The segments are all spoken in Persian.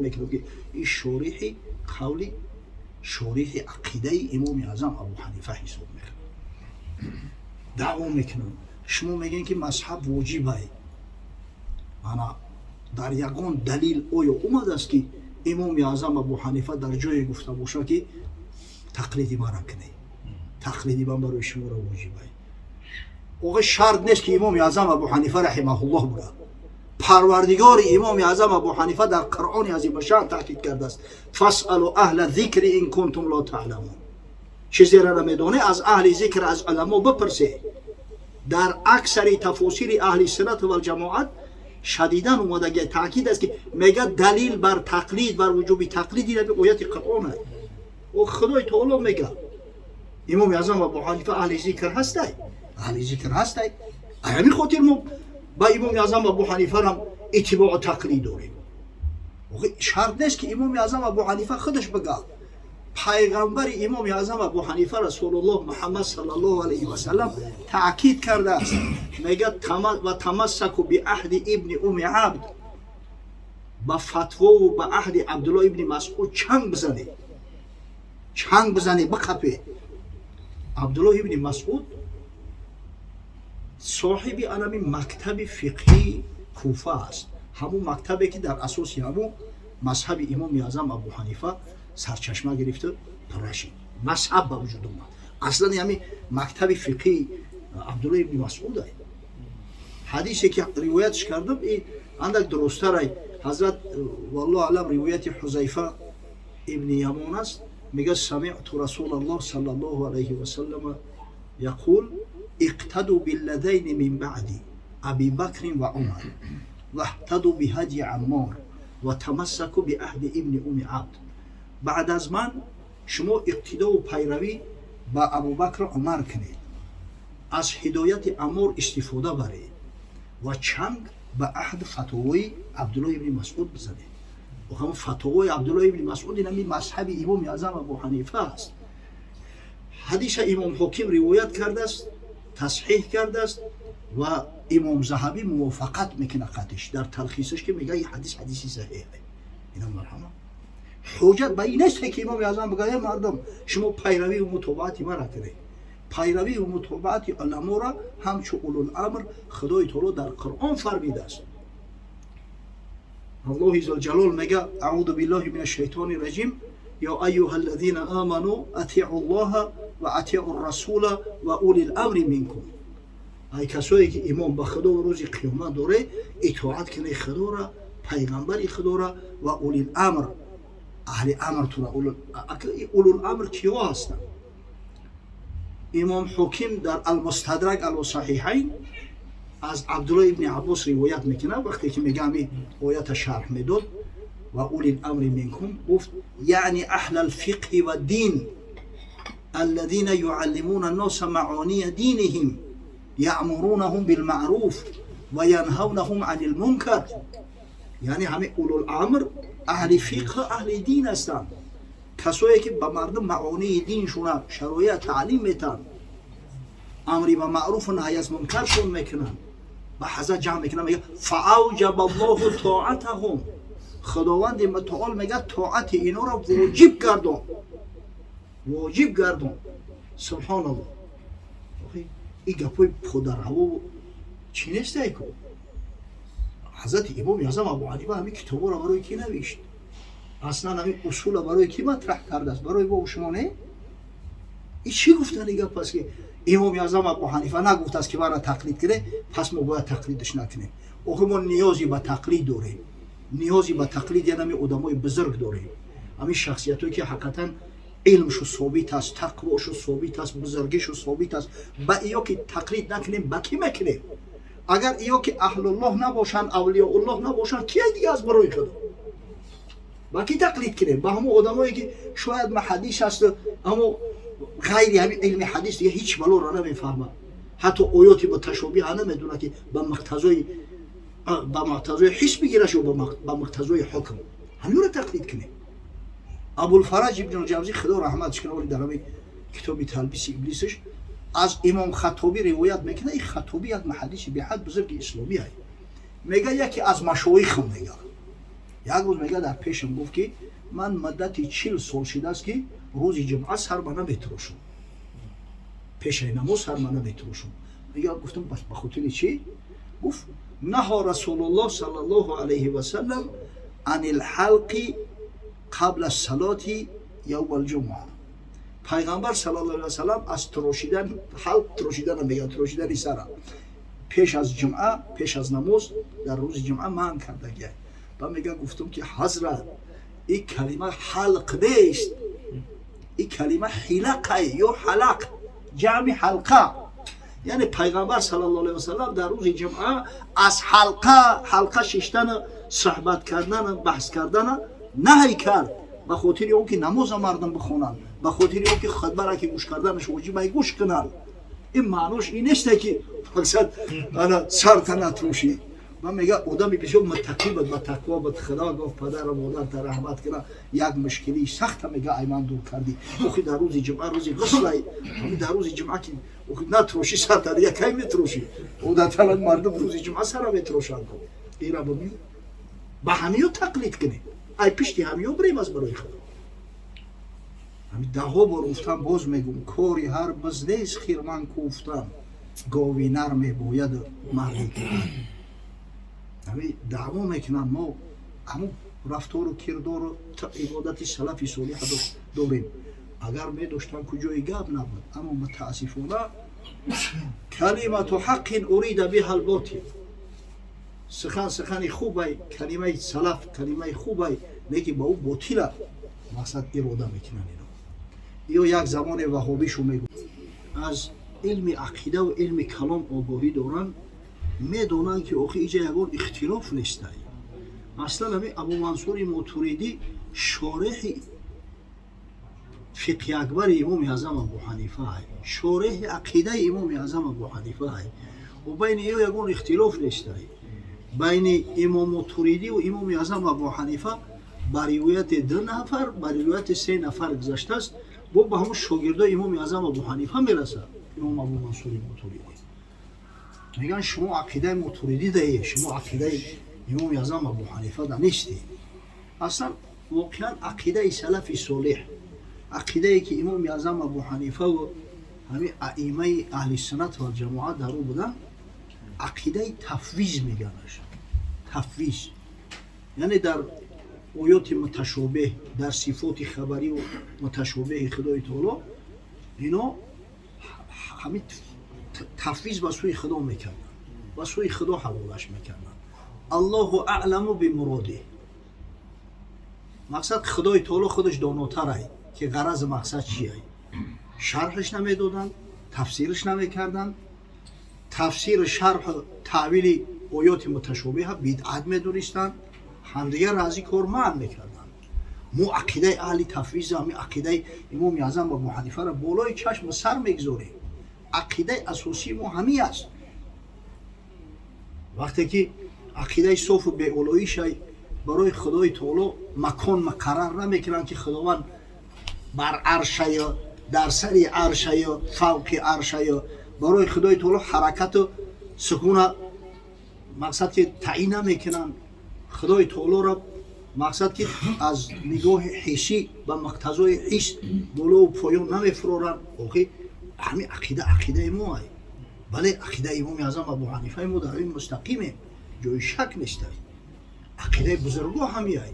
میکنم که این شریح قولی شریح عقیده امام اعظم ابو حنیفه حساب میکنم. دعوا میکنم شما میگین که مذهب واجبه. انا در یگان دلیل اویا اومد است که امام اعظم ابو حنیفه در جای گفته باشه که تقلیدی مرا کنی، تقلیدی من برای شما را واجبه. اوه شرط نیست که امام اعظم ابو حنیفه رحمه الله بگه. پروردگار امام اعظم ابو حنیفه در قرآن عظیم شان تاکید کرده است فاسالوا اهل الذکر ان کنتم لا تعلمون. چیزی را نمیدونه از اهل ذکر از علما بپرسه. در اکثر تفاسیر اهل سنت و الجماعت شدیداً اومده تاکید است که میگه دلیل بر تقلید بر وجوب تقلیدی به آیات قرآن است. و خدای تعالی میگه امام اعظم ابو حنیفه اهل ذکر هستی، اهل ذکر هستی. همین خاطر ما با امام اعظم ابو حنیفه هم اتباع و تقلید داریم. شرط نیست که امام اعظم ابو حنیفه خودش بگه. پیغمبر امام اعظم ابو حنیفه رسول الله محمد صلی الله علیه و سلم تاکید کرده است میگه و تمسکوا بعهد ابن ام عبد، با فتوا و با عهد عبدالله ابن مسعود چنگ بزنه، چنگ بزنه بخپه. عبدالله ابن مسعود صاحب علم مکتب فقهی کوفه است، همون مکتبی که در اساس همون مذهب امام اعظم ابو حنیفه سرچشمه گرفته پرشید مذهب به وجود اومد. اصلا همین مکتب فقهی عبدالله ابن مسعود است. حدیثی که روایتش کردم این اندک درست‌تر حضرت والله علم روایت حذیفه ابن یمان است. میگه سمعت رسول الله صلی الله علیه و سلم یقول اقتدوا بالذین من بعد ابی بکر و عمر و اهتدوا بهدی عمار و تمسکوا بعهد ابن ام عبد. بعد از من شما اقتدا و پیروی با ابوبکر و عمر کنید، از هدایت عمار استفاده برید و چنگ به عهد فتاوی عبدالله ابن مسعود بزنید. و هم فتاوی عبدالله ابن مسعود این مذهب امام اعظم ابو حنیفه است. حدیث امام حاکم روایت کرده است، تصحیح کرده است و امام ذهبی موافقت میکنه قطعش در تلخیصش که میگه این حدیث حدیثی صحیحه. اینا مرحمه حجت به این است که امام اعظم بگه مردم شما پیروی و متابعت مرا کنید. پیروی و متابعت علما را همچون اولوالامر خدای تعالی در قرآن فرموده است. الله عزوجل میگه اعوذ بالله من الشیطان الرجیم یا ایها الذین آمنوا اطیعوا الله و اطیعوا الرسول و اولی الامر منکم. ای کسایی که ایمان به خدا و روز قیامت داره اطاعت کنه خدا را، پیغمبر خدا را و اولی الامر، اهل امر تو را. اولو الامر کیا هستند؟ امام حاکم در المستدرک علی صحیحین از عبدالله ابن عباس روایت میکنه وقتی که میگه می آیت شرح میداد و اولی الامر منکم گفت یعنی اهل الفقه و دین الذين يعلمون الناس معانی دینهم یأمرونهم بالمعروف و ینهونهم عن المنکر. یعنی همه اولو الامر اهل فقه اهل دین هستند، کسایی که به مردم معانی دینشون شرایط تعلیم میتن، امری به معروف و نهی از منکرشون میکنن، به حضرت جمع میکنن. میگه فاوجب الله طاعتهم، خداوند متعال میگه طاعت اینا را واجب گردون، واجب گردون. سبحان الله. این گپای پدر هوا چی نیست ای کو؟ حضرت امام اعظم ابو حنیفه همین کتابا را برای کی نوشت؟ اصلا همین اصول برای کی مطرح کرده است؟ برای با شما نه؟ این چی گفتن دیگه؟ پس که امام اعظم ابو حنیفه نگفت است که برای تقلید کنه پس ما باید تقلیدش نکنیم. آخه ما نیازی به تقلید داریم، نیازی به تقلید یعنی همین آدمای بزرگ داریم، همین شخصیتایی که حقیقتا علمشو ثابت است، تقواشو ثابت است، بزرگیشو ثابت است. با ایا که تقلید نکنیم با کی میکنیم؟ اگر ایا که اهل الله نباشن، اولیاء الله نباشن، کی دیگه از برای خدا با کی تقلید کنیم؟ با همون آدمایی که شاید ما حدیث هست اما غیر همین علم حدیث دیگه هیچ بلا را نمیفهمه، حتی آیاتی با تشابه نمیدونه که با مقتضای حس بگیره شو با مقتضای حکم، همین رو تقلید کنیم. ابوالفرج ابن الجوزی خدا رحمتش کنه در همین کتاب تلبیس ابلیسش از امام خطابی روایت میکنه. این خطابی از محدث به حد بزرگ اسلامی است. میگه یکی از مشایخ میگه як рӯз мега дар пешам гуфт ки ман маддати 40 сол шудааст ки рӯзи ҷумъа сарма наметирошам, пешаи намоз сарма наметирошам. Я гуфтам бас ба хотири чӣ? гуфт наҳо расулуллоҳ саллаллоҳу алайҳи васаллам анил халқи қабла салоти явмал ҷумъа. пайғамбар саллаллоҳу алайҳи васаллам аз тирошидан, халқ тирошидан мегӯяд, тирошидани сара пеш аз ҷумъа, пеш аз намоз дар рӯзи ҷумъа манъ кардагиай. ба мега гуфтам ки ҳазрат ин калима халқ нест, ин калима хилақай ё халақ ҷамъи ҳалқа. яъне пайғамбар саллаллоҳу алайҳи васаллам дар рӯзи ҷумъа аз ҳалқа шиштана, суҳбат кардана, баҳс кардана наҳй кард, ба хотири он ки намоза мардум бихонанд, ба хотири он ки хутбара ки гӯш карданаш воҷибай гӯш кунанд. ин маънош ин несте ки мақсад ана сарта натрошӣ. ман мега одами бисёр муттақӣ буд, ба тақво буд, худо гуфт падару модарта раҳмат кунад, як мушкилии сахта мега ай ман дур кардӣ. охи дар рӯзи ҷумъа, рӯзи ғуслай, дар рӯзи ҷумъа ки натрошӣ сарта дига кай метрошӣ? одатан мардум рӯзи ҷумъа сара метрошанд. ира бубин ба ҳамиё тақлид кунем, ай пишти ҳамиё бирем аз барои худо. ҳамин даҳо бор гуфтам, боз мегӯм, кори ҳар биз нест хирман кӯфтан, гови нар мебояд марди кунад. ҳамин даъво мекунанд мо ҳамун рафтору кирдору ибодати салафи солиҳ дорем. агар медоштанд куҷои гап набуд, аммо мутаассифона калимату ҳаққин урида биҳал ботил. сухани хубай, калимаи салаф, калимаи хубай, лекин ба ӯ ботила мақсад ирода мекунанд. ё як замоне ваҳобишу мегӯяд аз илми ақидаву илми калом огоҳӣ доранд, медонанд ки охи иҷа ягон ихтилоф нестай. маслан ҳамин абу мансури матуридӣ шореҳи фиқҳи акбари имоми аъзам абу ҳанифаай, шореҳи ақидаи имоми аъзам абу ҳанифаай. ва байни ё ягон ихтилоф нестай. байни имом матуридиву имоми аъзам абу ҳанифа ба ривояти 2 нафар, ба ривояти 3 нафар гузаштааст. бо ба ҳамун шогирдои имоми аъзам абу ҳанифа мерасад. имом абу мансури матуридӣ мегӯянд шумо ақидаи матуридӣ даед, шумо ақидаи имоми аъзам абу ҳанифа да нестед. аслан воқеан ақидаи салафи солиҳ, ақидае ки имоми аъзам абу ҳанифаву ҳамин аъимаи аҳли суннат вал ҷамоа дар ӯ буданд, ақидаи тафвиз мегӯяндаш. тафвиз яъне дар оёти муташобеҳ, дар сифоти хабарию муташобеҳи худои таоло, ино ҳамин тафвиз ба сӯи худо мекарданд, ба сӯи худо ҳаволаш мекарданд. аллоҳу аъламу бимуродиҳ. мақсад худои таоло худаш донотарай ки ғарази мақсад чияй. шарҳш намедоданд, тафсирш намекарданд. тафсиру шарҳу таъвили оёти муташобиҳа бидъат медонистанд, ҳамдигар аз ин кор манъ мекарданд. мо ақидаи аҳли тафвиз, ҳамин ақидаи имоми аъзам абу ҳанифаро болои чашму сар мегузорем. ақидаи асосии мо ҳамин аст. вақте ки ақидаи софу беолоишай барои худои таоло макон муқаррар намекунанд ки худованд бар аршаю, дар сари аршаю, фавқи аршаю, барои худои таоло ҳаракату сукуна мақсад ки таъин намекунанд. худои таолоро мақсад ки аз нигоҳи ҳиссӣ ба муқтазои ҳисс болову поён намефуроранд. охи ҳамин ақида ақидаи моай. бале ақидаи имоми аъзам абу ҳанифаи мо дар ин мустақимем, ҷои шак нестай. ақидаи бузургоҳ ҳамиай.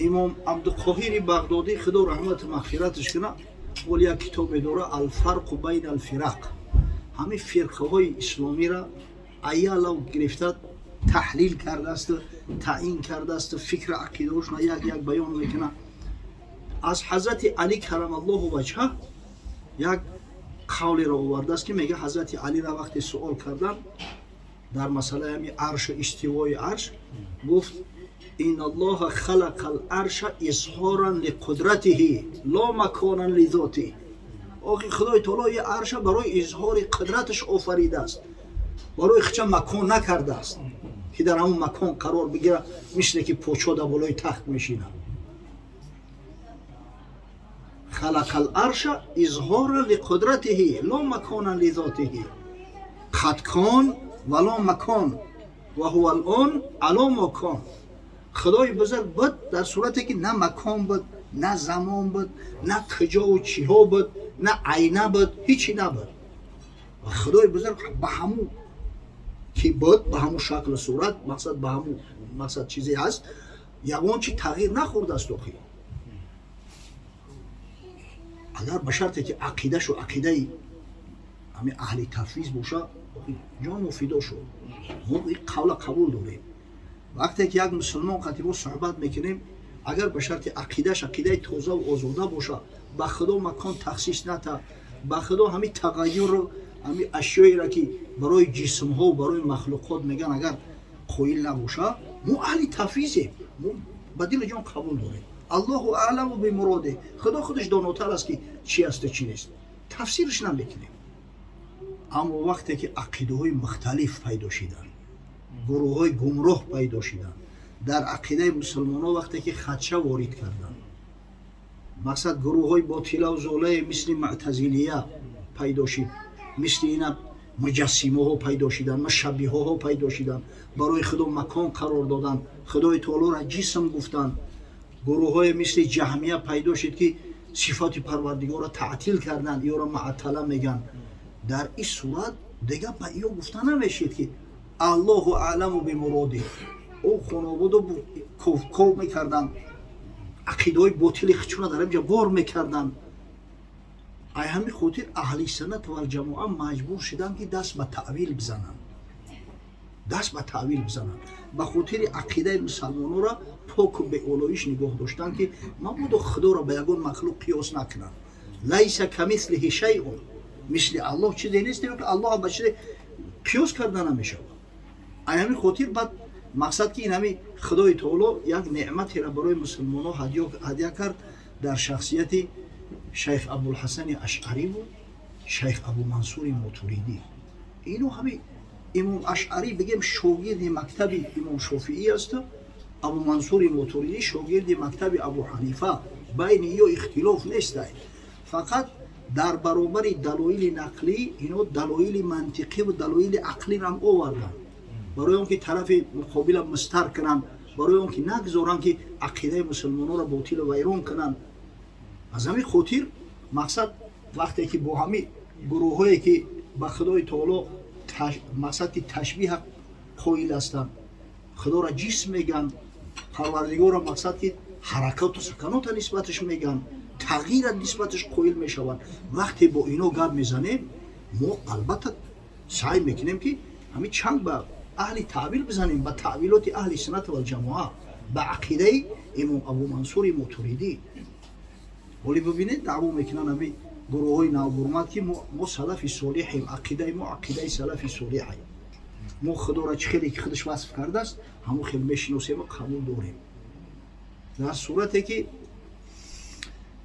имом абдуқоҳири бағдодӣ худо раҳмату мағфираташ кунад, ол як китобе дора алфарқу байна алфирақ. ҳамин фирқаҳои исломиро айялав гирифта таҳлил кардаасту таъин кардаасту фикри ақидаҳошро як як баён мекунад. аз ҳазрати алӣ каррамаллоҳу ваҷҳаҳ як қавлеро овардааст ки мега ҳазрати алиро вақте суол кардан дар масъалаи ҳамин аршу истивои арш, гуфт иналлоҳа халақал арша изҳоран лиқудратиҳи ло маконан лизотиҳ. охи худои таоло ин арша барои изҳори қудраташ офаридааст, барои хича макон накардааст ки дар ҳамун макон қарор бигира, мисле ки подшо дар болои тахт мешинад. халақал арша изҳоран лиқудратиҳи ло маконан лизотиҳи қад кон ва ло макон ва ҳуа алон ало мо кон. خدای بزرگ بود در صورتی که نه مکان بود، نه زمان بود، نه کجا و چیها بود، نه عینه بود، هیچی نبود. و خدای بزرگ به همون که بود، به همون شکل و صورت، مقصد به همون مقصد چیزی هست، یگان چی تغییر نخورده است. اگر به شرطی که عقیدهش و عقیده همین اهل تفویض باشه، جان و فدا شد. ما این قول قبول داریم. وقتی که یک مسلمان قطعی صحبت میکنیم، اگر به شرط عقیدهش عقیده تازه و آزاده باشه، به خدا مکان تخصیص نده، به خدا همین تغییر رو، همین اشیایی را که برای جسم ها و برای مخلوقات میگن اگر قائل نباشه، ما اهل تفویضیم. ما به دل جان قبول داریم. الله اعلم و بمراده. خدا خودش داناتر است که چی است و چی نیست. تفسیرش نمیکنیم. اما وقتی که عقیده های مختلف پیدا شدن، گروه های گمراه پیدا شدن، در عقیده مسلمان ها وقتی که خدشه وارد کردن، مقصد گروه های باطله و زوله مثل معتزلیه پیدا شد، مثل اینا مجسمه ها پیدا شدن، مشبیه ها پیدا شدن، برای خدا مکان قرار دادن، خدای تعالی را جسم گفتن. گروه های مثل جهمیه پیدا شد که صفات پروردگار را تعطیل کردن، یا را معطله میگن. در این صورت دیگه به ایو گفته نمیشید که الله اعلم و بمراده. او خانواده بود کوف میکردن، عقیده های باطل خچونه در اینجا بار میکردن. ای همین خاطر اهل سنت و جماعه مجبور شدن که دست به تعویل بزنن، به خاطر عقیده مسلمانان را پاک و به اولایش نگاه داشتن که مبادا خدا را به یگان مخلوق قیاس نکنن. لیس کمثله شیء، مثل الله چیزی نیست که الله به چیز قیاس کرده نمیشه. ای همین خاطر بعد مقصد که این همین خدای تعالی یک نعمتی را برای مسلمانان هدیه کرد در شخصیت شیخ ابوالحسن اشعری و شیخ ابو منصور ماتوریدی. اینو همین امام اشعری بگیم شاگرد مکتب امام شافعی است، ابو منصور ماتوریدی شاگرد مکتب ابو حنیفه. بین اینا اختلاف نیست، فقط در برابر دلایل نقلی اینا دلایل منطقی و دلایل عقلی را آوردن، برای اون که طرف مقابل مستر کنن، برای اون که نگذارن که عقیده مسلمانان را باطل و ویران کنن. از همین خاطر مقصد وقتی که با همین گروه هایی که به خدای تعالی مقصد که تشبیه قائل هستند، خدا را جسم میگن، پروردگار را مقصد که حرکات و سکنات نسبتش میگن، تغییر نسبتش قائل میشوند. وقتی با اینا گپ میزنیم، ما البته سعی میکنیم که همین چند به اهل تعویل بزنیم، به تعویلات اهل سنت و جماعه، به عقیده امام ابو منصور ماتوریدی. ولی ببینید دعوا میکنن همین گروه های نوبرمت که ما سلف صالحیم، عقیده ما عقیده سلف صالحیم، ما خدا را چه خیلی که خودش وصف کرده است همون خیلی میشناسیم و قبول داریم. در صورتی که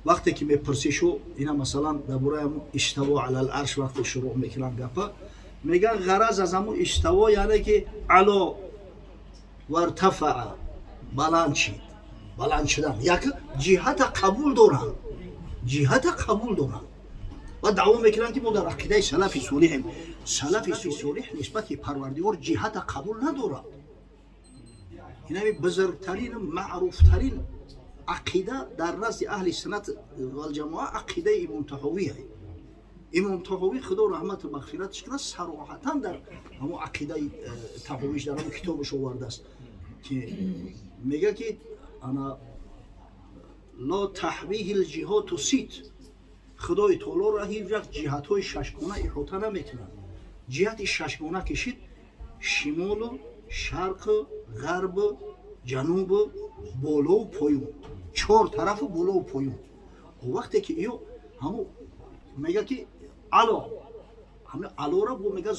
وقتی که میپرسیشو اینا مثلا درباره استوا علی العرش وقتی شروع میکنن گپا، میگن غرض از همون استوا یعنی که علا و ارتفع، بلند شدن، یک جهت قبول دارن، و دعوا میکنن که ما در عقیده سلف صالحیم. سلف صالح نسبت پروردگار جهت قبول نداره. این بزرگترین معروفترین عقیده در نزد اهل سنت و الجماعه عقیده امام طحاوی است. امام طحاوی خدا رحمت و مغفرتش کنه صراحتا در همون عقیده طحاویش در همون کتابش آورده است که میگه که انا لا تحویه الجهات سیت، خدای تعالی را هیچ وقت جهت های ششگانه احاطه نمیکنه. جهت ششگانه کشید، شمال و شرق و غرب و جنوب و بالا و پایین، 4 طرف بالا و پایین. و وقتی که ایو همو میگه که علا، همه علا را با میگه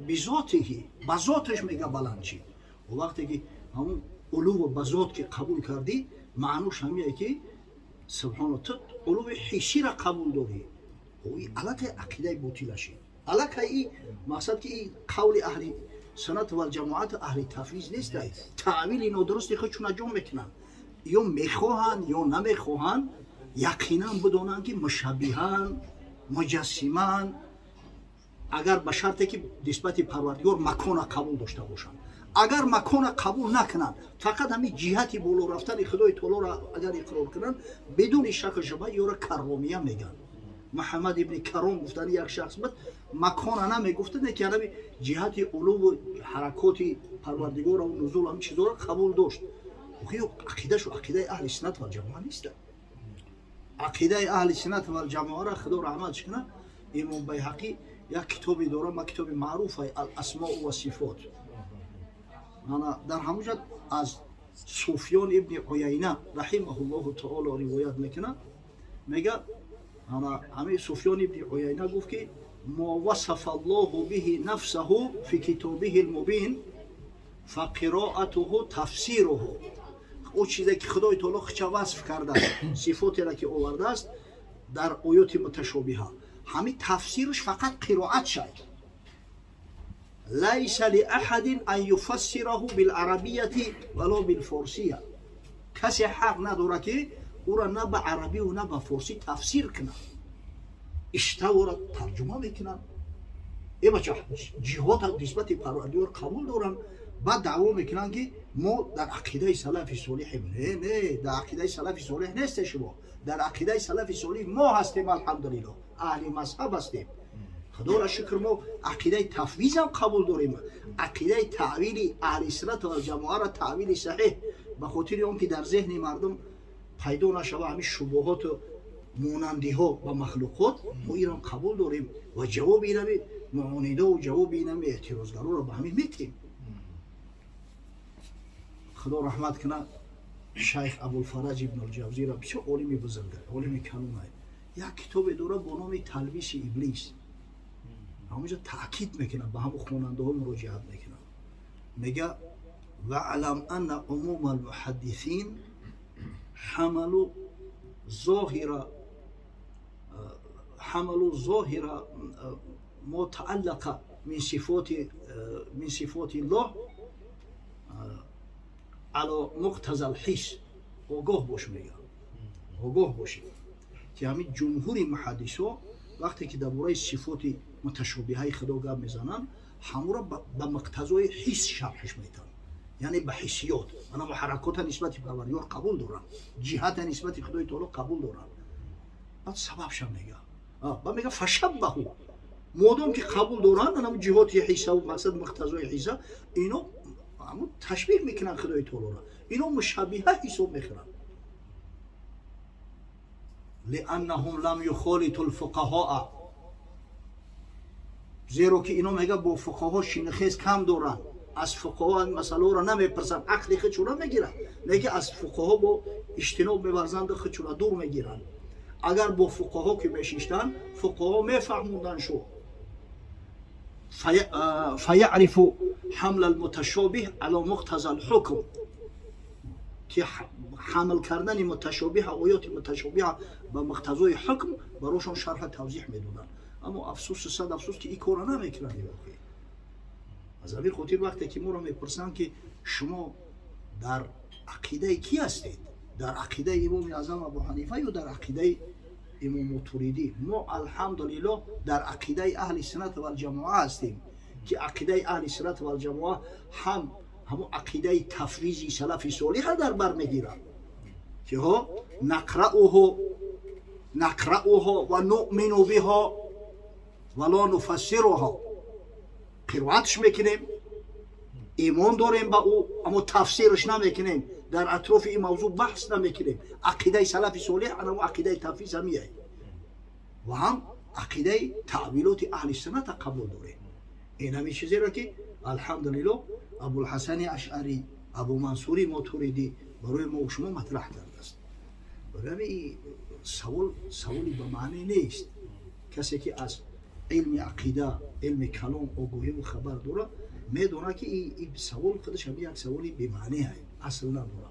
بذاتی، بذاتش میگه بلند چی. و وقتی که همون علو و بذات که قبول کردی، معنوش همیه که سبحان تو علو حسی را قبول داری. و این علاقه عقیده باطلشه. علاقه این مقصد که این قول اهل سنت و جماعت اهل تفویض نیست. تعویل اینو درستی خودشون انجام میکنن، یا میخواهن یا نمیخواهن، یقینا بدونن که مشبیهن، مجسمن، اگر به شرطی که نسبت پروردگار مکان قبول داشته باشن. اگر مکان قبول نکنند فقط همین جهتی بالا رفتن خدای تعالی را اگر اقرار کنند بدون شک و شبهه یورا کرامیه میگن. محمد ابن کرام گفتن یک شخص بود مکان نمیگفتن که همین جهت علو و حرکات پروردگار و نزول همین چیزا را قبول داشت. او عقیده شو عقیده اهل سنت و جماعت نیست. عقیده اهل سنت و جماعت را خدا رحمت کنه. امام بیهقی یک کتابی داره، ما کتاب معروف های الاسماء و صفات. انا در همونجا از سفیان ابن عیینه رحمه الله تعالی روایت میکنه، میگه انا همین سفیان ابن عیینه گفت که ما وصف الله به نفسه فی کتابه المبین فقراءته تفسیره. او چیزی که خدای تعالی خچ وصف کرده صفاتی را که آورده است در آیات متشابهه، همین تفسیرش فقط قرائت شد. لیس لأحد ان یفسره بالعربیه ولا بالفارسیه. کسی حق نداره که او را نه به عربی و نه به فارسی تفسیر کنه. اشتوا را ترجمه میکنن. ای بچه جهات نسبت پروردگار قبول دارن، بعد دعوا میکنن که ما در عقیده سلف صالحیم. نه در عقیده سلف صالح نیست شما. در عقیده سلف صالح ما هستیم الحمدلله، اهل مذهب هستیم. خدا را شکر ما عقیده تفویض هم قبول داریم. عقیده تعویل اهل سنت و جماعت را تعویل صحیح به خاطر اون که در ذهن مردم پیدا نشود همین شبهات و مانندی ها و مخلوقات، ما ایران قبول داریم و جواب این همی معانیده و جواب این همی اعتراضگرا را به همین میتیم. خدا رحمت کنه شیخ ابوالفرج ابن الجوزی را بسیار عالم بزرگه، عالم کلام است. یک کتاب داره با نام تلبیس ابلیس. همونجا تأکید میکنه، به همون خواننده ها مراجعت میکنه، میگه وعلم ان عموم المحدثین حملوا ظاهر متعلق من صفات الله على مقتضى الحس. آگاه باش، میگه آگاه باشید که همین جمهور محدثا وقتی که درباره صفات متشابهه خدا گپ میزنن همون را به مقتضای حس شرحش میدن، یعنی به حسیات. انا حرکات نسبت پروردگار قبول دارن، جهت نسبت خدای تعالی قبول دارن. بعد سببش میگه، بعد میگه فشبهوا، مادام که قبول دارن انا جهات حس و مقصد مقتضای حس، اینو همون تشبیه میکنن خدای تعالی را، اینو مشابهه حساب میکنن. لانهم لم يخالطوا الفقهاء، زیرا که اینو میگه با فقها شینخیز کم دارن، از فقها مسئله را نمیپرسن، عقل خودشون میگیرن، میگه از فقها با اجتناب میورزند، خودشون دور میگیرن. اگر با فقها که میشیشتن فقها میفهموندن شو فیعرف حمل المتشابه على مقتضى الحكم، که حمل کردن متشابه آیات متشابه به مقتضای حکم براشون شرح توضیح میدونن. اما افسوس صد افسوس که این کار نمیکنن. واقعا از همین خاطر وقتی که ما رو میپرسن که شما در عقیده کی هستید، در عقیده امام اعظم ابو حنیفه یا در عقیده امام ماتوریدی؟ ما الحمدلله در عقیده اهل سنت و الجماعه هستیم که عقیده اهل سنت و الجماعه همون عقیده تفویضی سلف صالح در بر میگیرن که ها نقرأها و نؤمن بها ولا نفسرها. قرائتش میکنیم، ایمان داریم با او، اما تفسیرش نمیکنیم، در اطراف این موضوع بحث نمیکنیم. عقیده سلف صالح انا عقیده تفویض همیه و هم عقیده تعویلات اهل سنت قبول داریم. این همین چیزی را که الحمدلله ابوالحسن اشعری، ابو منصور ماتوریدی برای ما و شما مطرح کرده است. برای سوالی به معنی نیست. کسی که از علم عقیده، علم کلام آگاهی و خبر داره میدونه که این سوال خودش هم یک سوالی به معنی است، اصل نداره.